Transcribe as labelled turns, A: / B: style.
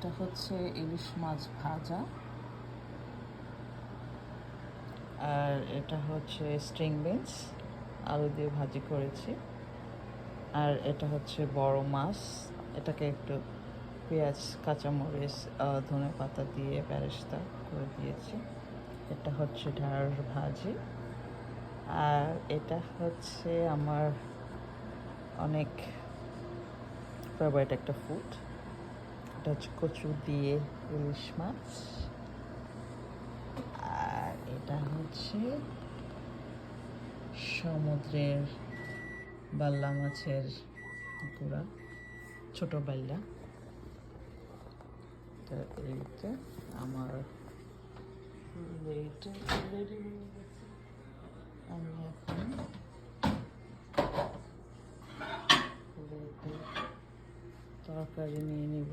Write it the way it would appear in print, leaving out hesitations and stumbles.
A: এটা হচ্ছে ইলিশ মাছ ভাজা, আর এটা হচ্ছে স্ট্রিং বিনস আলু দিয়ে ভাজি করেছি, আর এটা হচ্ছে বড় মাছ। এটাকে একটু পেঁয়াজ, কাঁচামরিচ, ধনে পাতা দিয়ে বেরেস্তা করে দিয়েছি। এটা হচ্ছে ঢ্যাঁড়স ভাজি, আর এটা হচ্ছে আমার অনেক ফেভারিট একটা ফুড। এটা হচ্ছে কচু দিয়ে ইলিশ মাছ, আর এটা হচ্ছে সমুদ্রের বাল্লা মাছের গুঁড়া, ছোট বাল্লা। তো এইটা আমার রেডি হয়ে গেছে। আমি এখন তরকারি নিয়ে নিব।